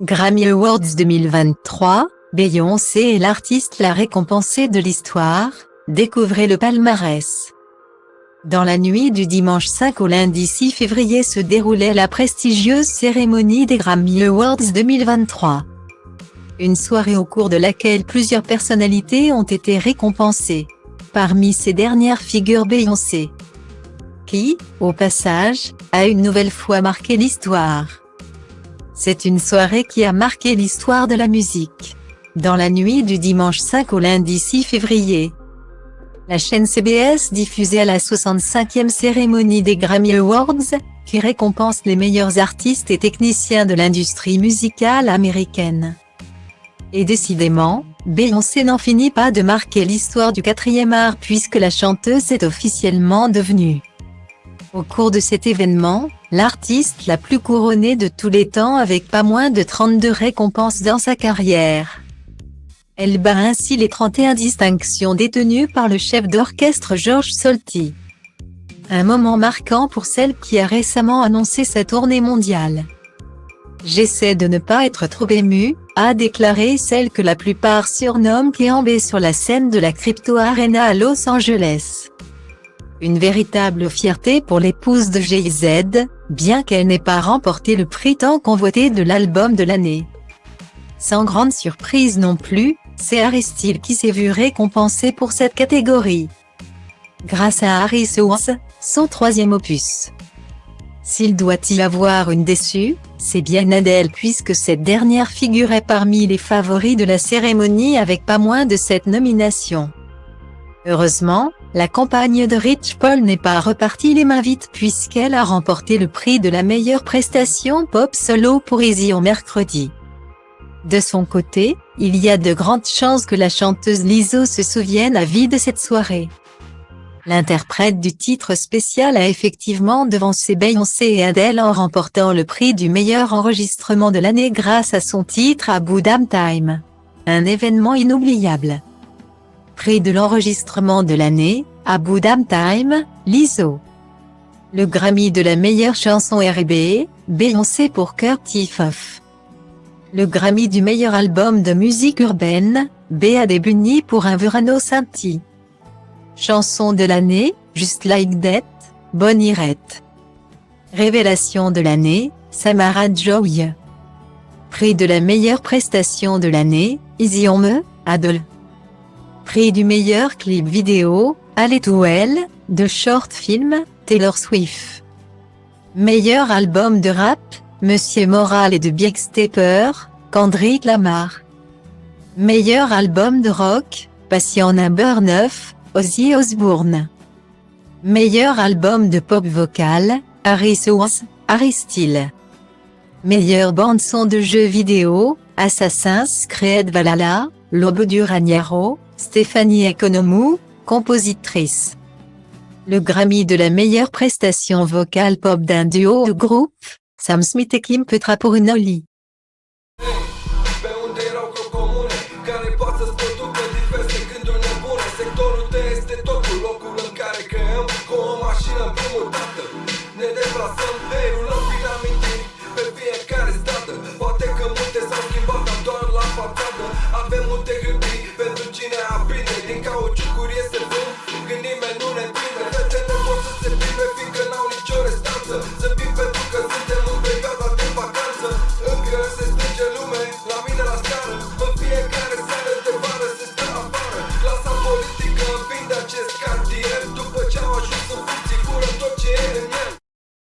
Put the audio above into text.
Grammy Awards 2023, Beyoncé est l'artiste la récompensée de l'histoire, découvrez le palmarès. Dans la nuit du dimanche 5 au lundi 6 février se déroulait la prestigieuse cérémonie des Grammy Awards 2023. Une soirée au cours de laquelle plusieurs personnalités ont été récompensées. Parmi ces dernières figure Beyoncé, qui, au passage, a une nouvelle fois marqué l'histoire. C'est une soirée qui a marqué l'histoire de la musique. Dans la nuit du dimanche 5 au lundi 6 février, la chaîne CBS diffusait la 65e cérémonie des Grammy Awards, qui récompense les meilleurs artistes et techniciens de l'industrie musicale américaine. Et décidément, Beyoncé n'en finit pas de marquer l'histoire du quatrième art puisque la chanteuse est officiellement devenue, au cours de cet événement, l'artiste la plus couronnée de tous les temps avec pas moins de 32 récompenses dans sa carrière. Elle bat ainsi les 31 distinctions détenues par le chef d'orchestre George Solti. Un moment marquant pour celle qui a récemment annoncé sa tournée mondiale. « J'essaie de ne pas être trop émue », a déclaré celle que la plupart surnomment Kiambé sur la scène de la Crypto Arena à Los Angeles. Une véritable fierté pour l'épouse de Jay-Z, bien qu'elle n'ait pas remporté le prix tant convoité de l'album de l'année. Sans grande surprise non plus, c'est Harry Styles qui s'est vu récompensé pour cette catégorie, grâce à Harry House, son troisième opus. S'il doit y avoir une déçue, c'est bien Adele puisque cette dernière figurait parmi les favoris de la cérémonie avec pas moins de 7 nominations. Heureusement, la compagne de Rich Paul n'est pas repartie les mains vides puisqu'elle a remporté le prix de la meilleure prestation pop solo pour Easy on mercredi. De son côté, il y a de grandes chances que la chanteuse Lizzo se souvienne à vie de cette soirée. L'interprète du titre spécial a effectivement devancé Beyoncé et Adele en remportant le prix du meilleur enregistrement de l'année grâce à son titre Abu Dhabi Time. Un événement inoubliable. Prix de l'enregistrement de l'année, Abu Dhabi Time, Lizzo. Le Grammy de la meilleure chanson R&B, Beyoncé pour Curtis Fof. Le Grammy du meilleur album de musique urbaine, Bad Bunny pour Un Verano Santi. Chanson de l'année, Just Like That, Bonnie Raitt. Révélation de l'année, Samara Joy. Prix de la meilleure prestation de l'année, Easy on Me, Adele. Prix du meilleur clip vidéo, Allez to Hell, de short film, Taylor Swift. Meilleur album de rap, Monsieur Moral et de Big Stepper, Kendrick Lamar. Meilleur album de rock, Patient Number 9, Ozzy Osbourne. Meilleur album de pop vocal, Harry House, Harry Styles. Meilleure bande-son de jeux vidéo, Assassin's Creed Valhalla, Lobo du Raniero, Stéphanie Economou, compositrice. Le Grammy de la meilleure prestation vocale pop d'un duo ou groupe, Sam Smith et Kim Petra pour Une Ollie. Sectorul tău este totul, locul în care creăm cu o mașină împrumutată. Ne deplasăm